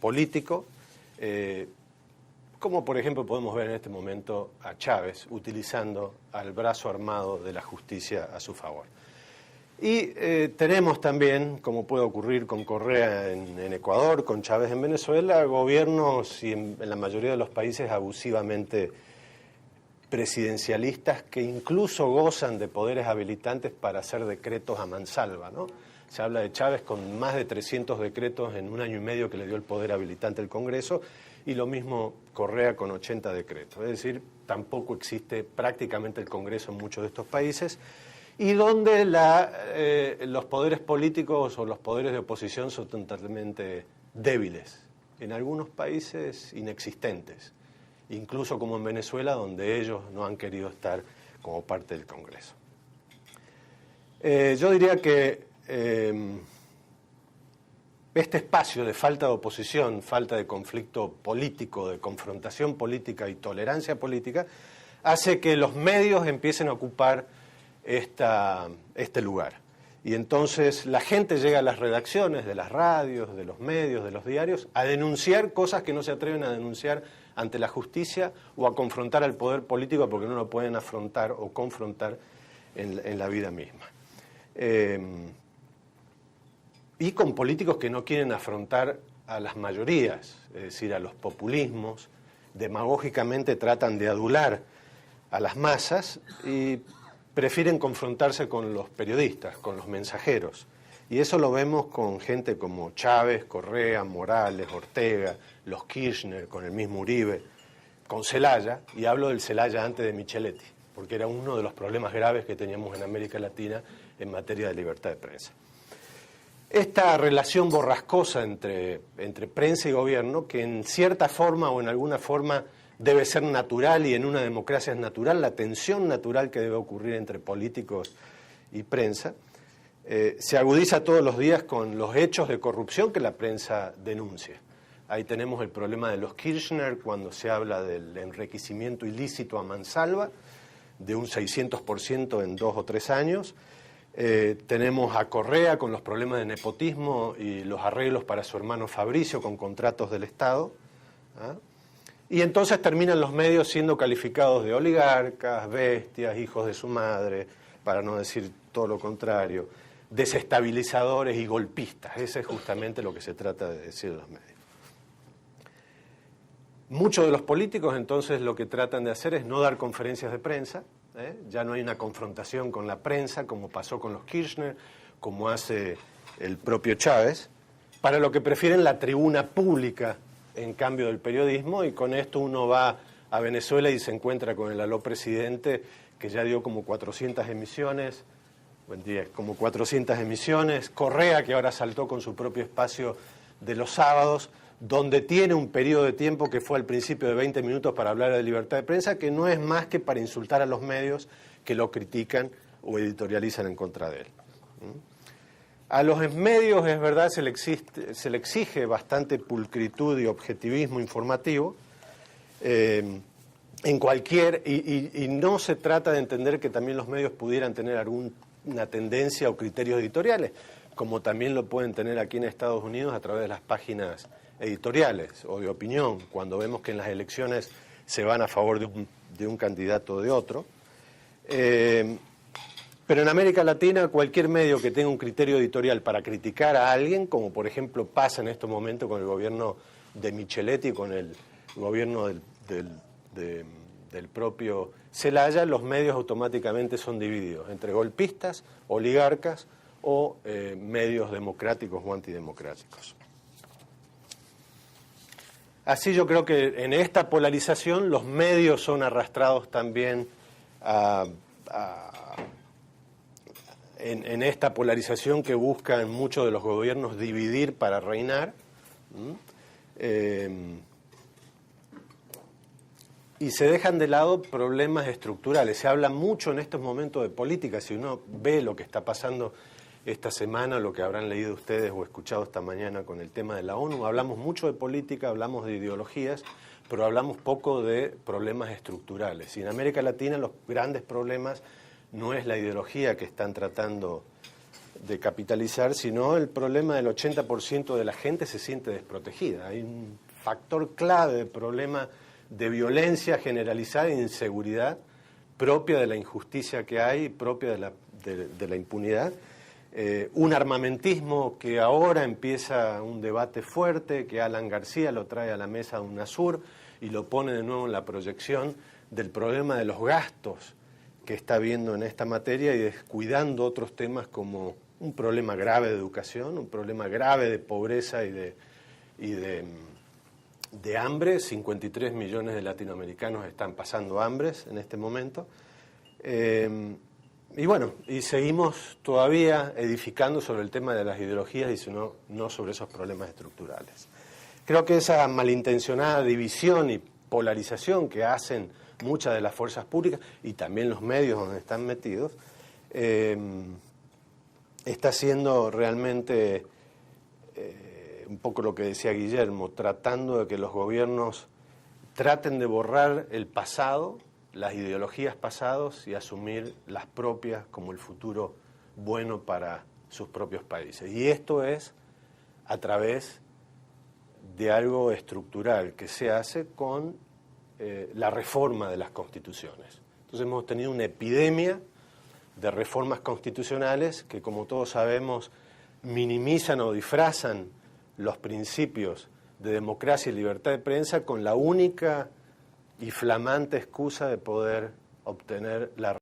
político, como por ejemplo podemos ver en este momento a Chávez utilizando al brazo armado de la justicia a su favor. Y tenemos también, como puede ocurrir con Correa en Ecuador, con Chávez en Venezuela, gobiernos y en la mayoría de los países abusivamente presidencialistas que incluso gozan de poderes habilitantes para hacer decretos a mansalva, ¿no? Se habla de Chávez con más de 300 decretos en un año y medio que le dio el poder habilitante al Congreso, y lo mismo Correa con 80 decretos. Es decir, tampoco existe prácticamente el Congreso en muchos de estos países, y donde los poderes políticos o los poderes de oposición son totalmente débiles, en algunos países inexistentes, incluso como en Venezuela, donde ellos no han querido estar como parte del Congreso. Yo diría que este espacio de falta de oposición, falta de conflicto político, de confrontación política y tolerancia política, hace que los medios empiecen a ocupar este lugar. Y entonces la gente llega a las redacciones de las radios, de los medios, de los diarios, a denunciar cosas que no se atreven a denunciar ante la justicia, o a confrontar al poder político porque no lo pueden afrontar o confrontar en la vida misma. Y con políticos que no quieren afrontar a las mayorías, es decir, a los populismos, demagógicamente tratan de adular a las masas y prefieren confrontarse con los periodistas, con los mensajeros. Y eso lo vemos con gente como Chávez, Correa, Morales, Ortega, los Kirchner, con el mismo Uribe, con Zelaya, y hablo del Zelaya antes de Micheletti, porque era uno de los problemas graves que teníamos en América Latina en materia de libertad de prensa. Esta relación borrascosa entre prensa y gobierno, que en cierta forma o en alguna forma debe ser natural, y en una democracia es natural, la tensión natural que debe ocurrir entre políticos y prensa, se agudiza todos los días con los hechos de corrupción que la prensa denuncia. Ahí tenemos el problema de los Kirchner, cuando se habla del enriquecimiento ilícito a mansalva, de un 600% en 2 o 3 años. Tenemos a Correa con los problemas de nepotismo y los arreglos para su hermano Fabricio con contratos del Estado, ¿ah? Y entonces terminan los medios siendo calificados de oligarcas, bestias, hijos de su madre, para no decir todo lo contrario, desestabilizadores y golpistas. Ese es justamente lo que se trata de decir en los medios. Muchos de los políticos entonces lo que tratan de hacer es no dar conferencias de prensa, ya no hay una confrontación con la prensa como pasó con los Kirchner, como hace el propio Chávez, para lo que prefieren la tribuna pública en cambio del periodismo, y con esto uno va a Venezuela y se encuentra con el aló presidente, que ya dio como 400 emisiones, buen día, como 400 emisiones, Correa, que ahora saltó con su propio espacio de los sábados, donde tiene un periodo de tiempo que fue al principio de 20 minutos para hablar de libertad de prensa, que no es más que para insultar a los medios que lo critican o editorializan en contra de él. A los medios, es verdad, se le exige bastante pulcritud y objetivismo informativo, en cualquier, y no se trata de entender que también los medios pudieran tener alguna tendencia o criterios editoriales, como también lo pueden tener aquí en Estados Unidos a través de las páginas editoriales o de opinión, cuando vemos que en las elecciones se van a favor de un candidato o de otro. Pero en América Latina cualquier medio que tenga un criterio editorial para criticar a alguien, como por ejemplo pasa en estos momentos con el gobierno de Micheletti, con el gobierno del propio Zelaya, los medios automáticamente son divididos entre golpistas, oligarcas o medios democráticos o antidemocráticos. Así yo creo que en esta polarización los medios son arrastrados también en esta polarización que buscan muchos de los gobiernos dividir para reinar, y se dejan de lado problemas estructurales. Se habla mucho en estos momentos de política. Si uno ve lo que está pasando esta semana, lo que habrán leído ustedes o escuchado esta mañana con el tema de la ONU, hablamos mucho de política, hablamos de ideologías, pero hablamos poco de problemas estructurales. Y en América Latina los grandes problemas no es la ideología que están tratando de capitalizar, sino el problema del 80% de la gente se siente desprotegida. Hay un factor clave de problema de violencia generalizada e inseguridad propia de la injusticia que hay, propia de la impunidad. Un armamentismo que ahora empieza un debate fuerte, que Alan García lo trae a la mesa de UNASUR y lo pone de nuevo en la proyección del problema de los gastos que está viendo en esta materia y descuidando otros temas como un problema grave de educación, un problema grave de pobreza y de hambre. 53 millones de latinoamericanos están pasando hambres en este momento. Y bueno, y seguimos todavía edificando sobre el tema de las ideologías y no sobre esos problemas estructurales. Creo que esa malintencionada división y polarización que hacen muchas de las fuerzas públicas y también los medios donde están metidos, está siendo realmente un poco lo que decía Guillermo, tratando de que los gobiernos traten de borrar el pasado, las ideologías pasadas y asumir las propias como el futuro bueno para sus propios países. Y esto es a través de algo estructural que se hace con la reforma de las constituciones. Entonces hemos tenido una epidemia de reformas constitucionales que, como todos sabemos, minimizan o disfrazan los principios de democracia y libertad de prensa con la única y flamante excusa de poder obtener la